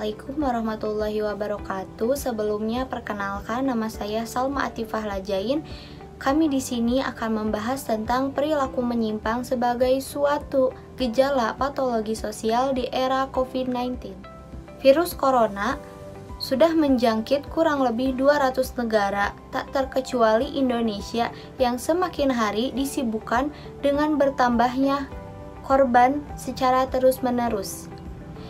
Assalamualaikum warahmatullahi wabarakatuh. Sebelumnya perkenalkan, nama saya Salma Atifah Lajain. Kami di sini akan membahas tentang perilaku menyimpang sebagai suatu gejala patologi sosial di era COVID-19. Virus corona sudah menjangkit kurang lebih 200 negara, tak terkecuali Indonesia yang semakin hari disibukkan dengan bertambahnya korban secara terus-menerus.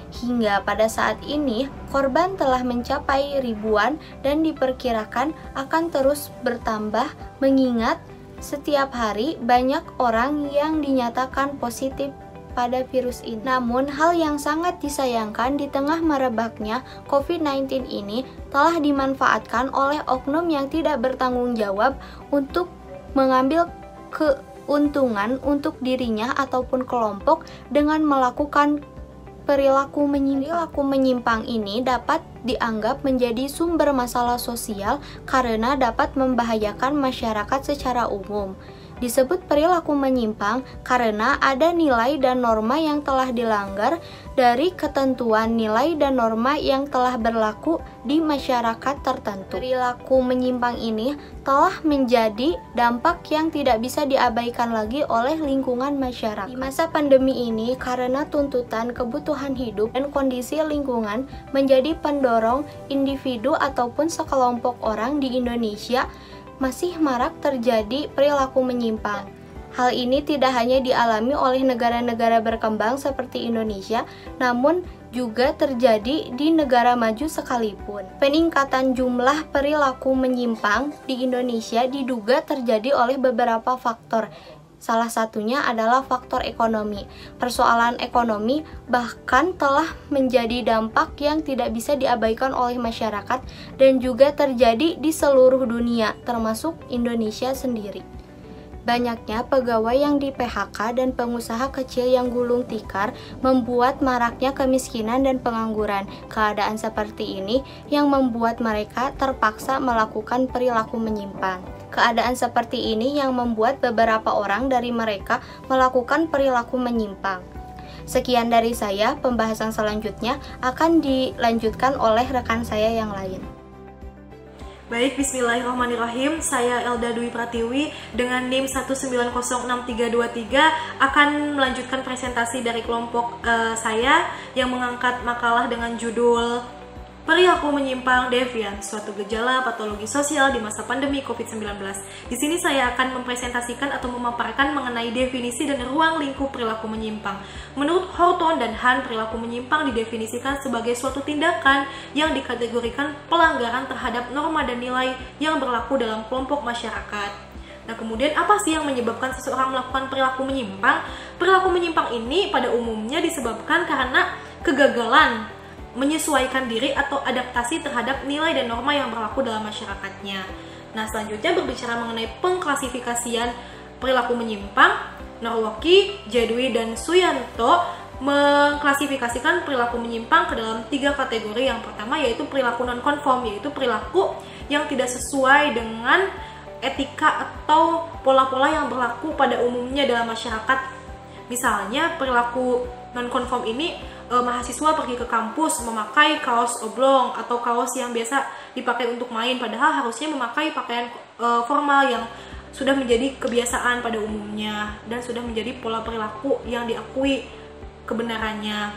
Hingga pada saat ini, korban telah mencapai ribuan dan diperkirakan akan terus bertambah mengingat setiap hari banyak orang yang dinyatakan positif pada virus ini. Namun, hal yang sangat disayangkan di tengah merebaknya COVID-19 ini telah dimanfaatkan oleh oknum yang tidak bertanggung jawab untuk mengambil keuntungan untuk dirinya ataupun kelompok dengan melakukan perilaku menyimpang ini dapat dianggap menjadi sumber masalah sosial karena dapat membahayakan masyarakat secara umum. Disebut perilaku menyimpang karena ada nilai dan norma yang telah dilanggar dari ketentuan nilai dan norma yang telah berlaku di masyarakat tertentu. Perilaku menyimpang ini telah menjadi dampak yang tidak bisa diabaikan lagi oleh lingkungan masyarakat. Di masa pandemi ini, karena tuntutan kebutuhan hidup dan kondisi lingkungan menjadi pendorong individu ataupun sekelompok orang di Indonesia, masih marak terjadi perilaku menyimpang. Hal ini tidak hanya dialami oleh negara-negara berkembang seperti Indonesia, namun juga terjadi di negara maju sekalipun. Peningkatan jumlah perilaku menyimpang di Indonesia diduga terjadi oleh beberapa faktor. Salah satunya adalah faktor ekonomi. Persoalan ekonomi bahkan telah menjadi dampak yang tidak bisa diabaikan oleh masyarakat dan juga terjadi di seluruh dunia, termasuk Indonesia sendiri. Banyaknya pegawai yang di PHK dan pengusaha kecil yang gulung tikar membuat maraknya kemiskinan dan pengangguran. Keadaan seperti ini yang membuat mereka terpaksa melakukan perilaku menyimpang. Keadaan seperti ini yang membuat beberapa orang dari mereka melakukan perilaku menyimpang. Sekian dari saya, pembahasan selanjutnya akan dilanjutkan oleh rekan saya yang lain. Baik, bismillahirrahmanirrahim. Saya Elda Dwi Pratiwi dengan NIM 1906323 akan melanjutkan presentasi dari kelompok saya yang mengangkat makalah dengan judul Perilaku menyimpang devian, suatu gejala patologi sosial di masa pandemi COVID-19. Di sini saya akan mempresentasikan atau memaparkan mengenai definisi dan ruang lingkup perilaku menyimpang. Menurut Horton dan Han, perilaku menyimpang didefinisikan sebagai suatu tindakan yang dikategorikan pelanggaran terhadap norma dan nilai yang berlaku dalam kelompok masyarakat. Nah, kemudian apa sih yang menyebabkan seseorang melakukan perilaku menyimpang? Perilaku menyimpang ini pada umumnya disebabkan karena kegagalan menyesuaikan diri atau adaptasi terhadap nilai dan norma yang berlaku dalam masyarakatnya. Nah, selanjutnya berbicara mengenai pengklasifikasian perilaku menyimpang, Norwoki, Jedwi, dan Suyanto mengklasifikasikan perilaku menyimpang ke dalam 3 kategori. Yang pertama yaitu perilaku non-konform, yaitu perilaku yang tidak sesuai dengan etika atau pola-pola yang berlaku pada umumnya dalam masyarakat. Misalnya perilaku non-konform ini mahasiswa pergi ke kampus memakai kaos oblong atau kaos yang biasa dipakai untuk main, padahal harusnya memakai pakaian formal yang sudah menjadi kebiasaan pada umumnya dan sudah menjadi pola perilaku yang diakui kebenarannya.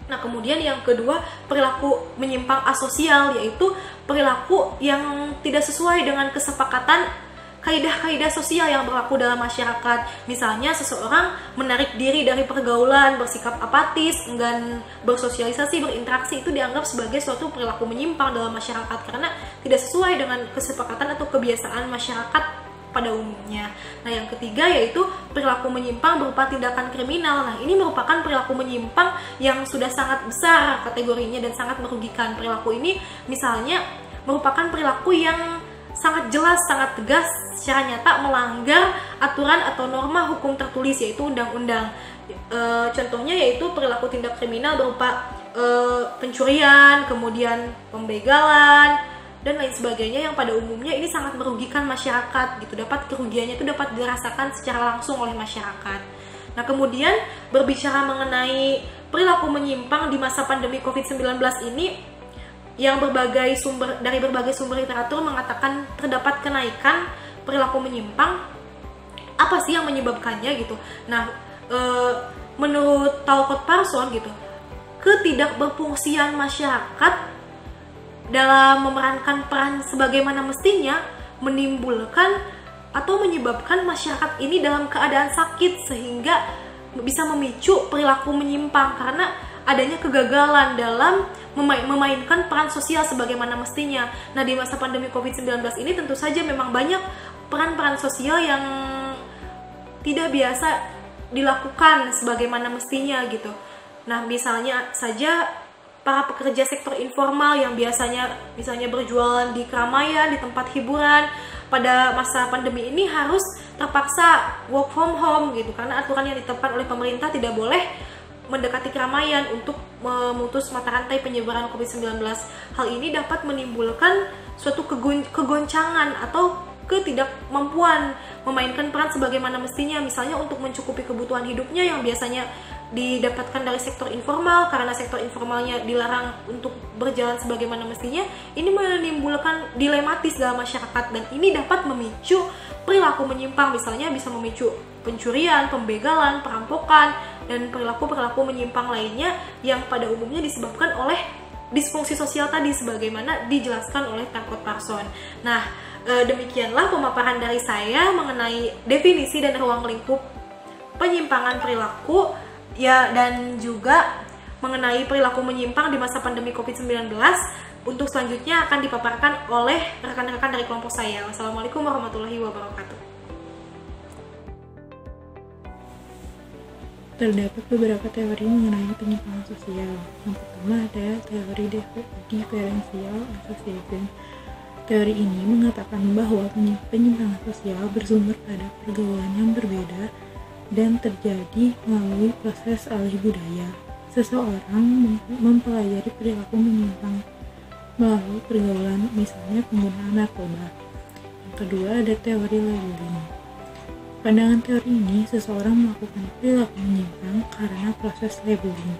Nah, kemudian yang kedua, perilaku menyimpang asosial, yaitu perilaku yang tidak sesuai dengan kesepakatan kaidah-kaidah sosial yang berlaku dalam masyarakat. Misalnya seseorang menarik diri dari pergaulan, bersikap apatis, enggan bersosialisasi, berinteraksi, itu dianggap sebagai suatu perilaku menyimpang dalam masyarakat karena tidak sesuai dengan kesepakatan atau kebiasaan masyarakat pada umumnya. Nah, yang ketiga yaitu perilaku menyimpang berupa tindakan kriminal. Nah, ini merupakan perilaku menyimpang yang sudah sangat besar kategorinya dan sangat merugikan. Perilaku ini misalnya merupakan perilaku yang sangat jelas, sangat tegas, secara nyata melanggar aturan atau norma hukum tertulis, yaitu undang-undang. Contohnya yaitu perilaku tindak kriminal berupa pencurian, kemudian pembegalan, dan lain sebagainya yang pada umumnya ini sangat merugikan masyarakat gitu. Kerugiannya itu dapat dirasakan secara langsung oleh masyarakat. Nah, kemudian berbicara mengenai perilaku menyimpang di masa pandemi COVID-19 ini, yang dari berbagai sumber literatur mengatakan terdapat kenaikan perilaku menyimpang. Apa sih yang menyebabkannya gitu? Nah, menurut Talcott Parsons gitu, ketidakberfungsian masyarakat dalam memerankan peran sebagaimana mestinya menimbulkan atau menyebabkan masyarakat ini dalam keadaan sakit, sehingga bisa memicu perilaku menyimpang karena adanya kegagalan dalam memainkan peran sosial sebagaimana mestinya. Nah, di masa pandemi COVID-19 ini tentu saja memang banyak peran-peran sosial yang tidak biasa dilakukan sebagaimana mestinya gitu. Nah, misalnya saja para pekerja sektor informal yang biasanya misalnya berjualan di keramaian, di tempat hiburan, pada masa pandemi ini harus terpaksa work from home gitu, karena aturan yang ditetapkan oleh pemerintah tidak boleh mendekati keramaian untuk memutus mata rantai penyebaran COVID-19. Hal ini dapat menimbulkan suatu kegoncangan atau ketidakmampuan memainkan peran sebagaimana mestinya, misalnya untuk mencukupi kebutuhan hidupnya yang biasanya didapatkan dari sektor informal. Karena sektor informalnya dilarang untuk berjalan sebagaimana mestinya, ini menimbulkan dilematis dalam masyarakat, dan ini dapat memicu perilaku menyimpang, misalnya bisa memicu pencurian, pembegalan, perampokan, dan perilaku-perilaku menyimpang lainnya yang pada umumnya disebabkan oleh disfungsi sosial tadi sebagaimana dijelaskan oleh Talcott Parsons. Nah, demikianlah pemaparan dari saya mengenai definisi dan ruang lingkup penyimpangan perilaku ya, dan juga mengenai perilaku menyimpang di masa pandemi COVID-19. Untuk selanjutnya akan dipaparkan oleh rekan-rekan dari kelompok saya. Wassalamualaikum warahmatullahi wabarakatuh. Terdapat beberapa teori mengenai penyimpangan sosial. Yang pertama ada teori differential association. Teori ini mengatakan bahwa penyimpangan sosial bersumber pada pergaulan yang berbeda dan terjadi melalui proses alih budaya. Seseorang mempelajari perilaku menyimpang melalui pergaulan, misalnya penggunaan narkoba. Yang kedua ada teori labeling. Pandangan teori ini, seseorang melakukan perilaku menyimpang karena proses labeling,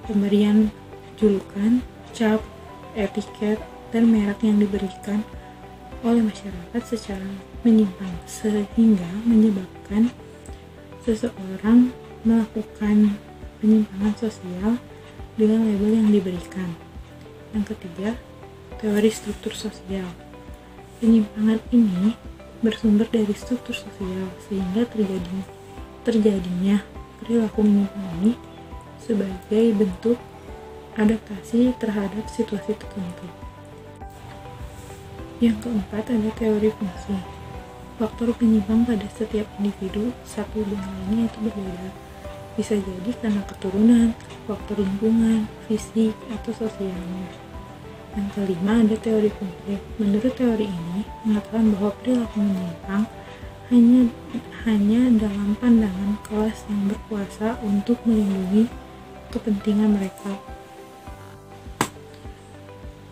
pemberian julukan, cap, etiket, dan merek yang diberikan oleh masyarakat secara menyimpang, sehingga menyebabkan seseorang melakukan penyimpangan sosial dengan label yang diberikan. Yang ketiga, teori struktur sosial. Penyimpangan ini bersumber dari struktur sosial, sehingga terjadinya perilaku menyimpang ini sebagai bentuk adaptasi terhadap situasi tertentu. Yang keempat ada teori fungsi. Faktor penyimpang pada setiap individu satu dengan lainnya itu berbeda. Bisa jadi karena keturunan, faktor lingkungan, fisik, atau sosialnya. Yang kelima ada teori konflik. Menurut teori ini mengatakan bahwa perilaku menyimpang hanya dalam pandangan kelas yang berkuasa untuk melindungi kepentingan mereka.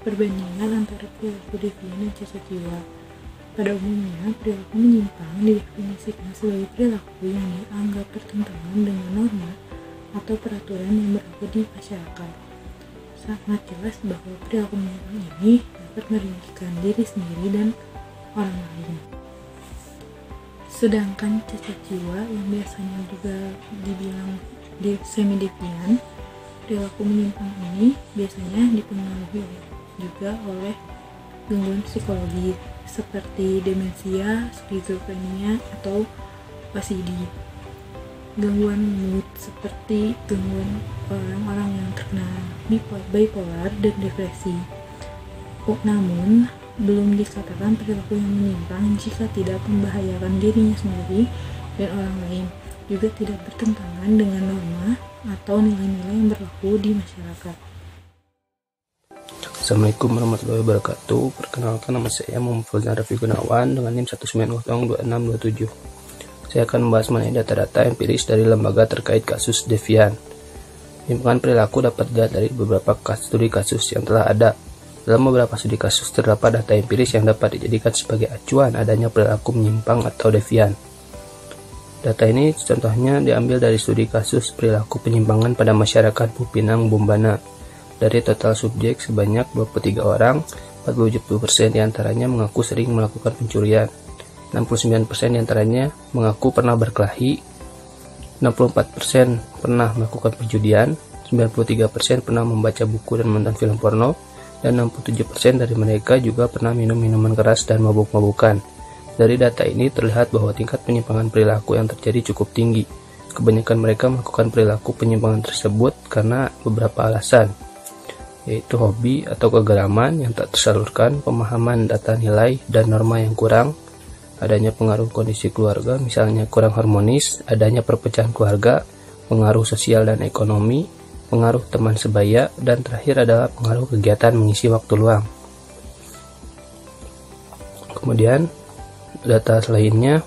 Perbandingan antara perilaku devian dan cacat jiwa. Pada umumnya, perilaku menyimpang didefinisikan sebagai perilaku yang dianggap bertentangan dengan norma atau peraturan yang berlaku di masyarakat. Sangat jelas bahwa perilaku menyimpang ini dapat merugikan diri sendiri dan orang lain. Sedangkan cacat jiwa yang biasanya juga dibilang semi-devian, perilaku menyimpang ini biasanya dipengaruhi juga oleh gangguan psikologi seperti demensia, skizofrenia, atau OCD. Gangguan mood seperti gangguan orang-orang yang terkena bipolar dan depresi. Namun, belum dikatakan perilaku yang menyimpang jika tidak membahayakan dirinya sendiri dan orang lain, juga tidak bertentangan dengan norma atau nilai-nilai yang berlaku di masyarakat. Assalamualaikum warahmatullahi wabarakatuh. Perkenalkan, nama saya Muhammad Fauzan Rafi Gunawan dengan NIM 1902667. Saya akan membahas mengenai data-data empiris dari lembaga terkait kasus devian. Penyimpangan perilaku dapat dilihat dari beberapa studi kasus yang telah ada. Dalam beberapa studi kasus terdapat data empiris yang dapat dijadikan sebagai acuan adanya perilaku menyimpang atau devian. Data ini contohnya diambil dari studi kasus perilaku penyimpangan pada masyarakat Bupinang, Bombana. Dari total subjek sebanyak 23 orang, 47% diantaranya mengaku sering melakukan pencurian, 69% diantaranya mengaku pernah berkelahi, 64% pernah melakukan perjudian, 93% pernah membaca buku dan menonton film porno, dan 67% dari mereka juga pernah minum minuman keras dan mabuk-mabukan. Dari data ini terlihat bahwa tingkat penyimpangan perilaku yang terjadi cukup tinggi. Kebanyakan mereka melakukan perilaku penyimpangan tersebut karena beberapa alasan, yaitu hobi atau kegeraman yang tak tersalurkan, pemahaman data nilai dan norma yang kurang, adanya pengaruh kondisi keluarga misalnya kurang harmonis, adanya perpecahan keluarga, pengaruh sosial dan ekonomi, pengaruh teman sebaya, dan terakhir adalah pengaruh kegiatan mengisi waktu luang. Kemudian data lainnya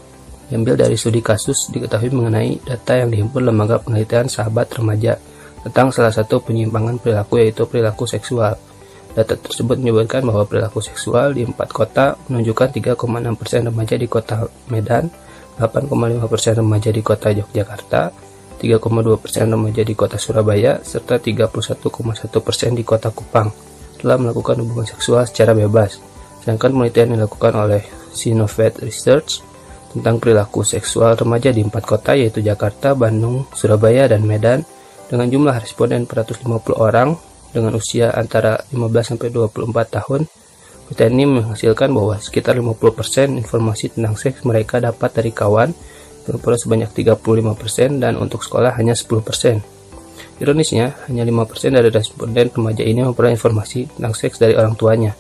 diambil dari studi kasus diketahui mengenai data yang dihimpun Lembaga Penelitian Sahabat Remaja tentang salah satu penyimpangan perilaku, yaitu perilaku seksual. Data tersebut menyebutkan bahwa perilaku seksual di 4 kota menunjukkan 3,6% remaja di kota Medan, 8,5% remaja di kota Yogyakarta, 3,2% remaja di kota Surabaya, serta 31,1% di kota Kupang telah melakukan hubungan seksual secara bebas. Sedangkan penelitian yang dilakukan oleh Sinovac Research tentang perilaku seksual remaja di 4 kota, yaitu Jakarta, Bandung, Surabaya, dan Medan, dengan jumlah responden 450 orang dengan usia antara 15-24 tahun. Penelitian ini menghasilkan bahwa sekitar 50% informasi tentang seks mereka dapat dari kawan, perempuan sebanyak 35%, dan untuk sekolah hanya 10%. Ironisnya, hanya 5% dari responden remaja ini memperoleh informasi tentang seks dari orang tuanya,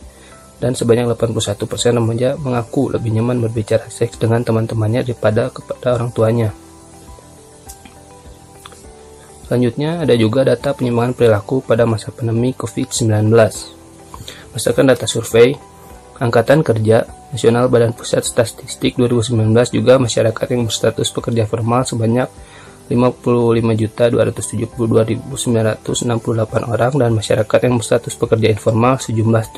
dan sebanyak 81% remaja mengaku lebih nyaman berbicara seks dengan teman-temannya daripada kepada orang tuanya. Selanjutnya, ada juga data penyimpangan perilaku pada masa pandemi COVID-19. Berdasarkan data survei Angkatan Kerja Nasional Badan Pusat Statistik 2019, juga masyarakat yang berstatus pekerja formal sebanyak 55.272.968 orang, dan masyarakat yang berstatus pekerja informal sejumlah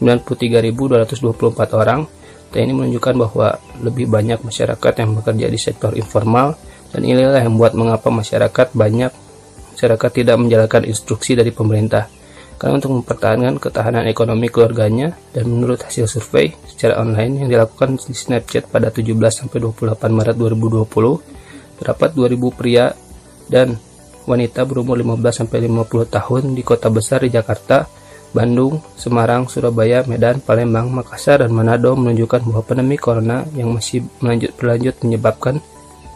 74.093.224 orang. Data ini menunjukkan bahwa lebih banyak masyarakat yang bekerja di sektor informal, dan inilah yang membuat mengapa masyarakat tidak menjalankan instruksi dari pemerintah, karena untuk mempertahankan ketahanan ekonomi keluarganya. Dan menurut hasil survei secara online yang dilakukan di Snapchat pada 17-28 Maret 2020, terdapat 2.000 pria dan wanita berumur 15-50 tahun di kota besar di Jakarta, Bandung, Semarang, Surabaya, Medan, Palembang, Makassar, dan Manado menunjukkan bahwa pandemi corona yang masih berlanjut menyebabkan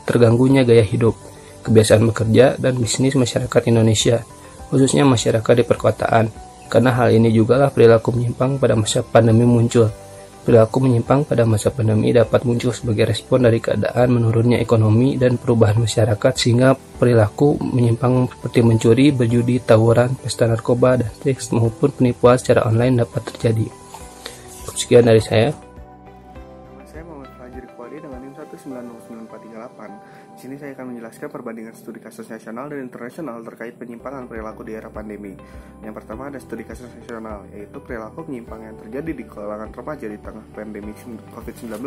terganggunya gaya hidup, kebiasaan bekerja, dan bisnis masyarakat Indonesia, khususnya masyarakat di perkotaan. Karena hal ini jugalah perilaku menyimpang pada masa pandemi muncul. Perilaku menyimpang pada masa pandemi dapat muncul sebagai respon dari keadaan menurunnya ekonomi dan perubahan masyarakat, sehingga perilaku menyimpang seperti mencuri, berjudi, tawuran, pesta narkoba, dan seks maupun penipuan secara online dapat terjadi. Sekian dari saya. Saya Muhammad Fajri Kuali dengan NIM 1909438. Di sini saya akan menjelaskan perbandingan studi kasus nasional dan internasional terkait penyimpangan perilaku di era pandemi. Yang pertama ada studi kasus nasional, yaitu perilaku penyimpangan yang terjadi di kalangan remaja di tengah pandemi COVID-19.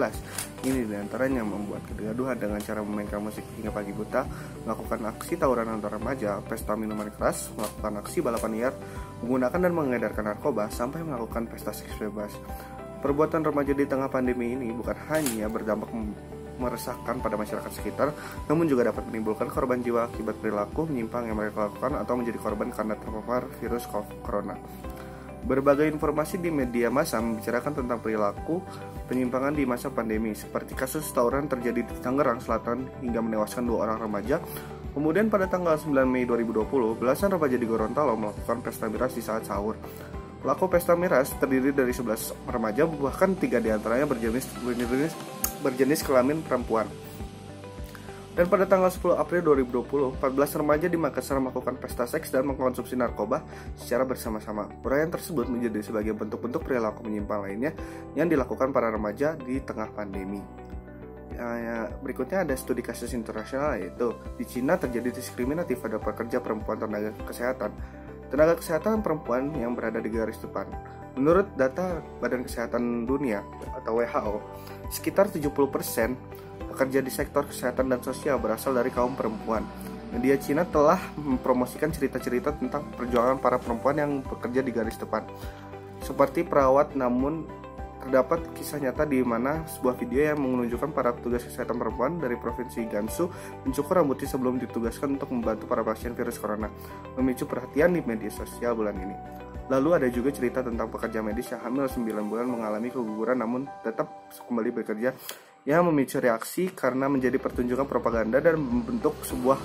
Ini diantaranya membuat kegaduhan dengan cara memainkan musik hingga pagi buta, melakukan aksi tawuran antar remaja, pesta minuman keras, melakukan aksi balapan liar, menggunakan dan mengedarkan narkoba, sampai melakukan pesta seks bebas. Perbuatan remaja di tengah pandemi ini bukan hanya berdampak meresahkan pada masyarakat sekitar, namun juga dapat menimbulkan korban jiwa akibat perilaku menyimpang yang mereka lakukan atau menjadi korban karena terpapar virus corona. Berbagai informasi di media massa membicarakan tentang perilaku penyimpangan di masa pandemi, seperti kasus tawuran terjadi di Tangerang Selatan hingga menewaskan 2 orang remaja. Kemudian pada tanggal 9 Mei 2020, belasan remaja di Gorontalo melakukan pesta miras di saat sahur. Pelaku pesta miras terdiri dari 11 remaja, bahkan 3 diantaranya berjenis kelamin perempuan. Dan pada tanggal 10 April 2020, 14 remaja di Makassar melakukan pesta seks dan mengkonsumsi narkoba secara bersama-sama. Perayaan tersebut menjadi sebagai bentuk-bentuk perilaku menyimpang lainnya yang dilakukan para remaja di tengah pandemi. Berikutnya ada studi kasus internasional, yaitu di Cina terjadi diskriminatif pada pekerja perempuan tenaga kesehatan perempuan yang berada di garis depan. Menurut data Badan Kesehatan Dunia atau WHO, sekitar 70% pekerja di sektor kesehatan dan sosial berasal dari kaum perempuan. Media Cina telah mempromosikan cerita-cerita tentang perjuangan para perempuan yang bekerja di garis depan, seperti perawat, namun terdapat kisah nyata di mana sebuah video yang menunjukkan para petugas kesehatan perempuan dari provinsi Gansu mencukur rambutnya sebelum ditugaskan untuk membantu para pasien virus corona, memicu perhatian di media sosial bulan ini. Lalu ada juga cerita tentang pekerja medis yang hamil 9 bulan mengalami keguguran namun tetap kembali bekerja, yang memicu reaksi karena menjadi pertunjukan propaganda dan membentuk sebuah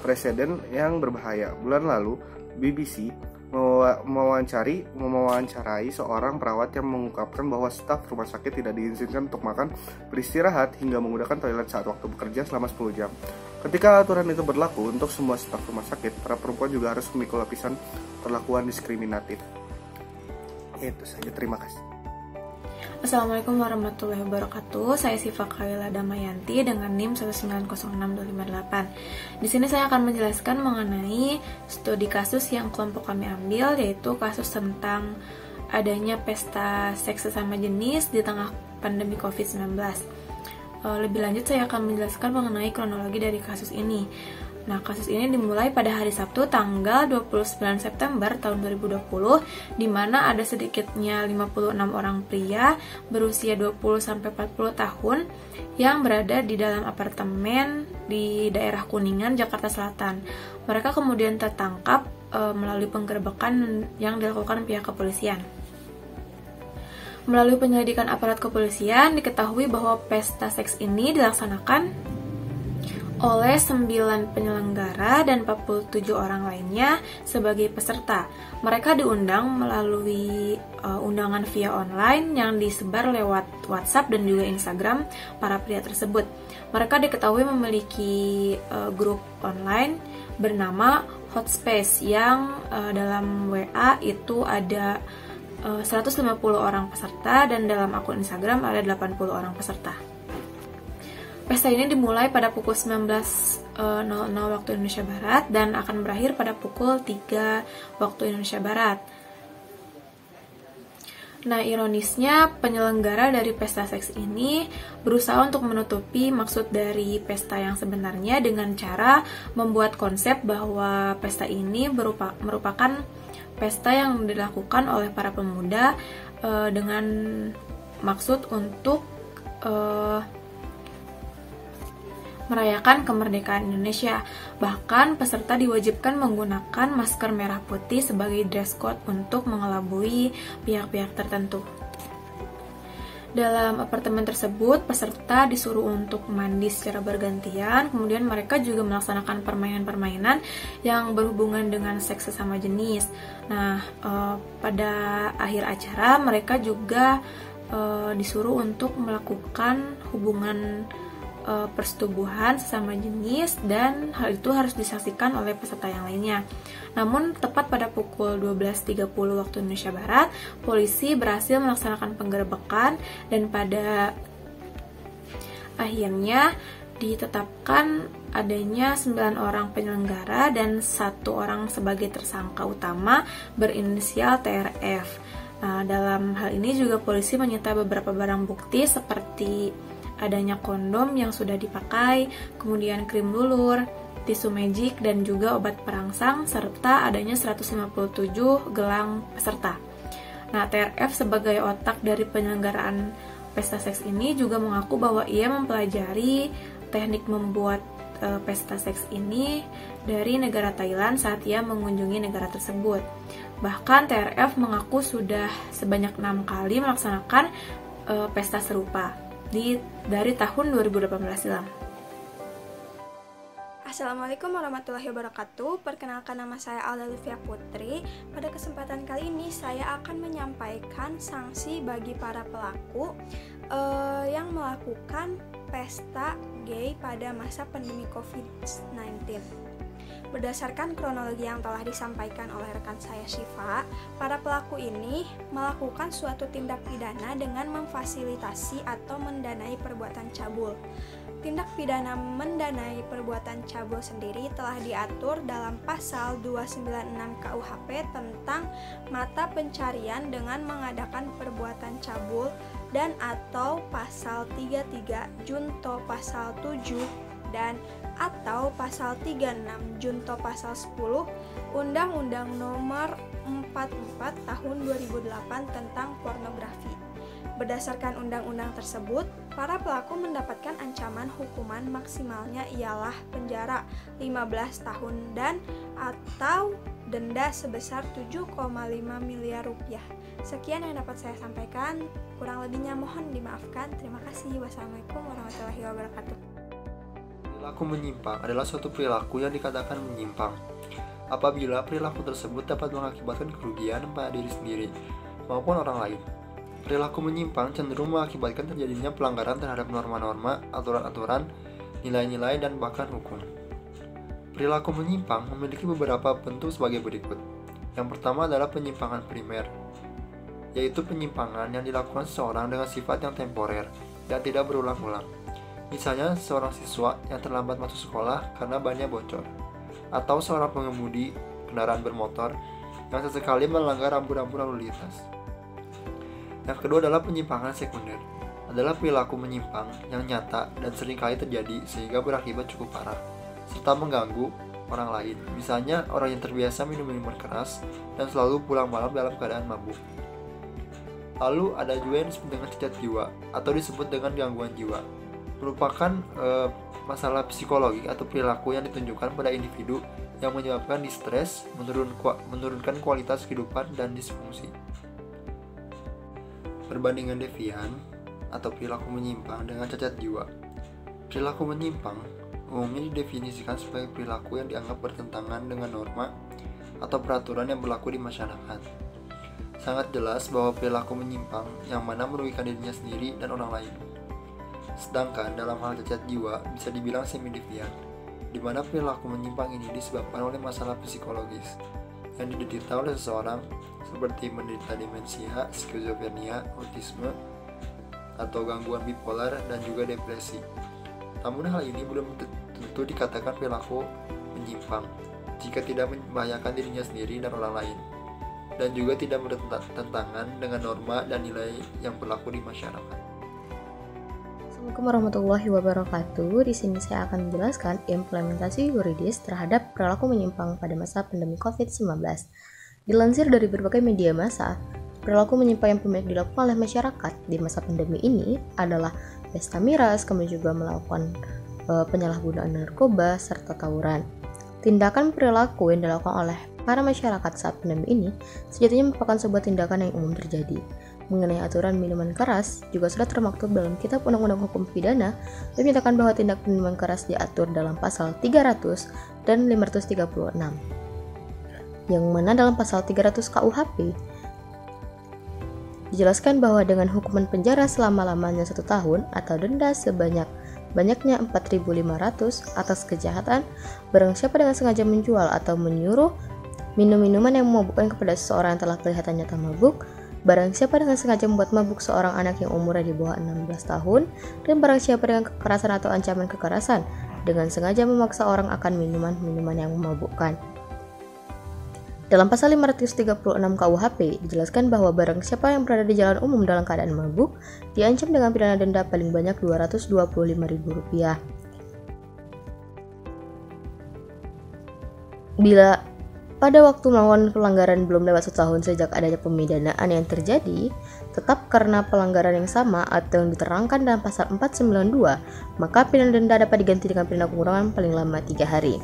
presiden yang berbahaya. Bulan lalu, BBC mewawancarai seorang perawat yang mengungkapkan bahwa staf rumah sakit tidak diizinkan untuk makan, beristirahat, hingga menggunakan toilet saat waktu bekerja selama 10 jam. Ketika aturan itu berlaku untuk semua staf rumah sakit, para perempuan juga harus memikul lapisan perlakuan diskriminatif. Itu saja, terima kasih. Assalamualaikum warahmatullahi wabarakatuh. Saya Siva Kawila Damayanti dengan NIM 1906258. Di sini saya akan menjelaskan mengenai studi kasus yang kelompok kami ambil, yaitu kasus tentang adanya pesta seks sesama jenis di tengah pandemi COVID-19. Lebih lanjut saya akan menjelaskan mengenai kronologi dari kasus ini. Nah, kasus ini dimulai pada hari Sabtu tanggal 29 September tahun 2020, di mana ada sedikitnya 56 orang pria berusia 20-40 tahun yang berada di dalam apartemen di daerah Kuningan, Jakarta Selatan. Mereka kemudian tertangkap melalui penggerebekan yang dilakukan pihak kepolisian. Melalui penyelidikan aparat kepolisian, diketahui bahwa pesta seks ini dilaksanakan oleh 9 penyelenggara dan 47 orang lainnya sebagai peserta. Mereka diundang melalui undangan via online yang disebar lewat WhatsApp dan juga Instagram para pria tersebut. Mereka diketahui memiliki grup online bernama Hotspace yang dalam WA itu ada 150 orang peserta dan dalam akun Instagram ada 80 orang peserta. Pesta ini dimulai pada pukul 19.00 waktu Indonesia Barat dan akan berakhir pada pukul 3 waktu Indonesia Barat. Nah, ironisnya penyelenggara dari pesta seks ini berusaha untuk menutupi maksud dari pesta yang sebenarnya dengan cara membuat konsep bahwa pesta ini merupakan pesta yang dilakukan oleh para pemuda dengan maksud untuk merayakan kemerdekaan Indonesia. Bahkan peserta diwajibkan menggunakan masker merah putih sebagai dress code untuk mengelabui pihak-pihak tertentu. Dalam apartemen tersebut, peserta disuruh untuk mandi secara bergantian, kemudian mereka juga melaksanakan permainan-permainan yang berhubungan dengan seks sesama jenis. Nah, pada akhir acara mereka juga disuruh untuk melakukan hubungan persetubuhan sesama jenis dan hal itu harus disaksikan oleh peserta yang lainnya. Namun tepat pada pukul 12.30 waktu Indonesia Barat, polisi berhasil melaksanakan penggerebekan dan pada akhirnya ditetapkan adanya 9 orang penyelenggara dan 1 orang sebagai tersangka utama berinisial TRF. Nah, dalam hal ini juga polisi menyita beberapa barang bukti seperti adanya kondom yang sudah dipakai, kemudian krim lulur, tisu magic, dan juga obat perangsang, serta adanya 157 gelang peserta. Nah, TRF sebagai otak dari penyelenggaraan pesta seks ini juga mengaku bahwa ia mempelajari teknik membuat pesta seks ini dari negara Thailand saat ia mengunjungi negara tersebut. Bahkan TRF mengaku sudah sebanyak 6 kali melaksanakan pesta serupa dari tahun 2018 silam. Assalamualaikum warahmatullahi wabarakatuh. Perkenalkan, nama saya Alda Lufia Putri. Pada kesempatan kali ini saya akan menyampaikan sanksi bagi para pelaku yang melakukan pesta gay pada masa pandemi COVID-19. Berdasarkan kronologi yang telah disampaikan oleh rekan saya Syifa, para pelaku ini melakukan suatu tindak pidana dengan memfasilitasi atau mendanai perbuatan cabul. tindak pidana mendanai perbuatan cabul sendiri telah diatur dalam pasal 296 KUHP tentang mata pencarian dengan mengadakan perbuatan cabul dan atau pasal 33 junto pasal 7 dan atau pasal 36 junto pasal 10 Undang-Undang Nomor 44 Tahun 2008 tentang pornografi. Berdasarkan undang-undang tersebut, para pelaku mendapatkan ancaman hukuman maksimalnya ialah penjara 15 tahun dan atau denda sebesar 7,5 miliar rupiah. Sekian yang dapat saya sampaikan, kurang lebihnya mohon dimaafkan. Terima kasih. Wassalamualaikum warahmatullahi wabarakatuh. Perilaku menyimpang adalah suatu perilaku yang dikatakan menyimpang apabila perilaku tersebut dapat mengakibatkan kerugian pada diri sendiri maupun orang lain. Perilaku menyimpang cenderung mengakibatkan terjadinya pelanggaran terhadap norma-norma, aturan-aturan, nilai-nilai, dan bahkan hukum. Perilaku menyimpang memiliki beberapa bentuk sebagai berikut. Yang pertama adalah penyimpangan primer, yaitu penyimpangan yang dilakukan seseorang dengan sifat yang temporer dan tidak berulang-ulang. Misalnya, seorang siswa yang terlambat masuk sekolah karena bannya bocor, atau seorang pengemudi kendaraan bermotor yang sesekali melanggar rambu-rambu lalu lintas. Yang kedua adalah penyimpangan sekunder, adalah perilaku menyimpang yang nyata dan seringkali terjadi sehingga berakibat cukup parah, serta mengganggu orang lain. Misalnya, orang yang terbiasa minum minuman keras dan selalu pulang malam dalam keadaan mabuk. Lalu ada juga yang disebut dengan cacat jiwa atau disebut dengan gangguan jiwa, merupakan masalah psikologi atau perilaku yang ditunjukkan pada individu yang menyebabkan distres, menurunkan kualitas kehidupan, dan disfungsi. Perbandingan devian atau perilaku menyimpang dengan cacat jiwa. Perilaku menyimpang umumnya didefinisikan sebagai perilaku yang dianggap bertentangan dengan norma atau peraturan yang berlaku di masyarakat. Sangat jelas bahwa perilaku menyimpang yang mana merugikan dirinya sendiri dan orang lain. Sedangkan dalam hal cacat jiwa bisa dibilang semi-devian, di mana perilaku menyimpang ini disebabkan oleh masalah psikologis yang diderita oleh seseorang seperti menderita demensia, skizofrenia, autisme, atau gangguan bipolar, dan juga depresi. Namun hal ini belum tentu dikatakan perilaku menyimpang jika tidak membahayakan dirinya sendiri dan orang lain, dan juga tidak bertentangan dengan norma dan nilai yang berlaku di masyarakat. Assalamualaikum warahmatullahi wabarakatuh. Di sini saya akan menjelaskan implementasi yuridis terhadap perilaku menyimpang pada masa pandemi COVID-19. Dilansir dari berbagai media massa, perilaku menyimpang yang banyak dilakukan oleh masyarakat di masa pandemi ini adalah pesta miras, kemudian juga melakukan penyalahgunaan narkoba, serta tawuran. Tindakan perilaku yang dilakukan oleh para masyarakat saat pandemi ini sejatinya merupakan sebuah tindakan yang umum terjadi. Mengenai aturan minuman keras juga sudah termaktub dalam Kitab Undang-Undang Hukum Pidana yang menyatakan bahwa tindak minuman keras diatur dalam pasal 300 dan 536. Yang mana dalam pasal 300 KUHP dijelaskan bahwa dengan hukuman penjara selama-lamanya 1 tahun atau denda banyaknya 4.500 atas kejahatan barang siapa dengan sengaja menjual atau menyuruh minum-minuman yang memabukkan kepada seseorang yang telah kelihatan nyata mabuk, barang siapa dengan sengaja membuat mabuk seorang anak yang umurnya di bawah 16 tahun, dan barang siapa dengan kekerasan atau ancaman kekerasan dengan sengaja memaksa orang akan minuman-minuman yang memabukkan. Dalam pasal 536 KUHP dijelaskan bahwa barang siapa yang berada di jalan umum dalam keadaan mabuk diancam dengan pidana denda paling banyak Rp225.000. Bila pada waktu melakukan pelanggaran belum lewat 1 tahun sejak adanya pemidanaan yang terjadi, tetap karena pelanggaran yang sama atau yang diterangkan dalam pasal 492, maka pidana denda dapat diganti dengan pidana pengurangan paling lama 3 hari.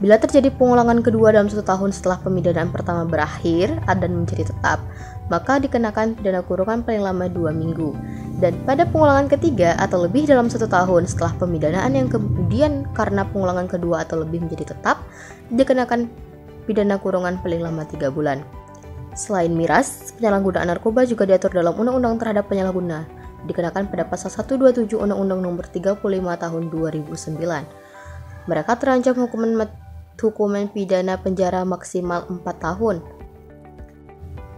Bila terjadi pengulangan kedua dalam 1 tahun setelah pemidanaan pertama berakhir dan menjadi tetap, maka dikenakan pidana kurungan paling lama 2 minggu. Dan pada pengulangan ketiga atau lebih dalam 1 tahun setelah pemidanaan yang kemudian karena pengulangan kedua atau lebih menjadi tetap, dikenakan pidana kurungan paling lama 3 bulan. Selain miras, penyalahgunaan narkoba juga diatur dalam Undang-Undang terhadap penyalahguna, dikenakan pada pasal 127 Undang-Undang Nomor 35 Tahun 2009. Mereka terancam hukuman pidana penjara maksimal 4 tahun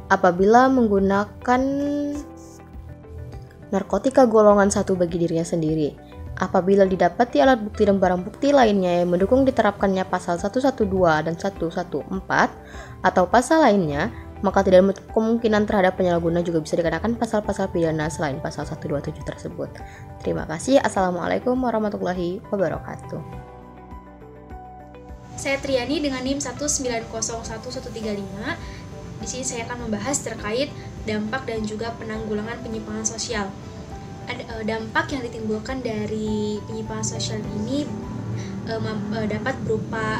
apabila menggunakan narkotika golongan 1 bagi dirinya sendiri, Apabila didapati alat bukti dan barang bukti lainnya yang mendukung diterapkannya pasal 112 dan 114 atau pasal lainnya, maka tidak menutup kemungkinan terhadap penyalahguna juga bisa dikenakan pasal-pasal pidana selain pasal 127 tersebut. Terima kasih. Assalamualaikum warahmatullahi wabarakatuh. Saya Triani dengan NIM 1901135. Di sini saya akan membahas terkait dampak dan juga penanggulangan penyimpangan sosial. Dampak yang ditimbulkan dari penyimpangan sosial ini dapat berupa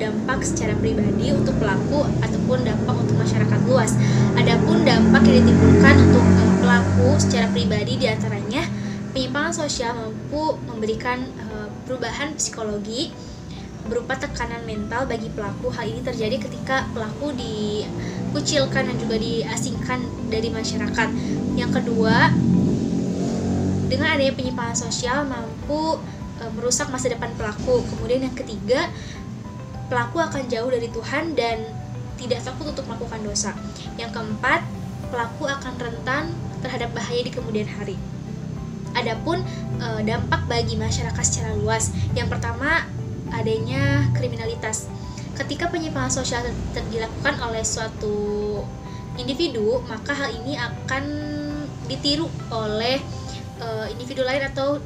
dampak secara pribadi untuk pelaku ataupun dampak untuk masyarakat luas. Adapun dampak yang ditimbulkan untuk pelaku secara pribadi diantaranya penyimpangan sosial mampu memberikan perubahan psikologi berupa tekanan mental bagi pelaku. Hal ini terjadi ketika pelaku dikucilkan dan juga diasingkan dari masyarakat. Yang kedua, dengan adanya penyimpangan sosial mampu merusak masa depan pelaku. Kemudian yang ketiga, pelaku akan jauh dari Tuhan dan tidak takut untuk melakukan dosa. Yang keempat, pelaku akan rentan terhadap bahaya di kemudian hari. Adapun dampak bagi masyarakat secara luas, yang pertama adanya kriminalitas. Ketika penyimpangan sosial dilakukan oleh suatu individu, maka hal ini akan ditiru oleh individu lain atau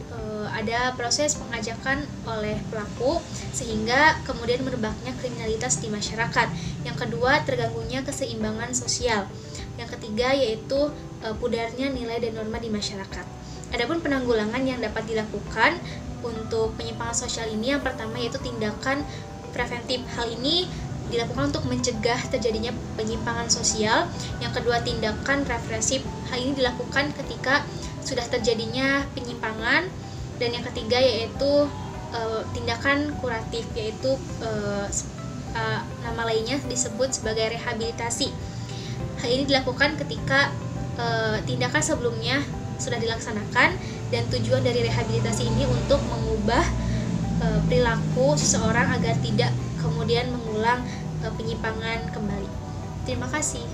ada proses pengajakan oleh pelaku sehingga kemudian merebaknya kriminalitas di masyarakat. Yang kedua, terganggunya keseimbangan sosial. Yang ketiga yaitu pudarnya nilai dan norma di masyarakat. Adapun penanggulangan yang dapat dilakukan untuk penyimpangan sosial ini, yang pertama yaitu tindakan preventif. Hal ini dilakukan untuk mencegah terjadinya penyimpangan sosial. Yang kedua, tindakan represif. Hal ini dilakukan ketika sudah terjadinya penyimpangan. Dan yang ketiga yaitu tindakan kuratif, yaitu nama lainnya disebut sebagai rehabilitasi. Hal ini dilakukan ketika tindakan sebelumnya sudah dilaksanakan, dan tujuan dari rehabilitasi ini untuk mengubah perilaku seseorang agar tidak kemudian mengulang penyimpangan kembali. Terima kasih.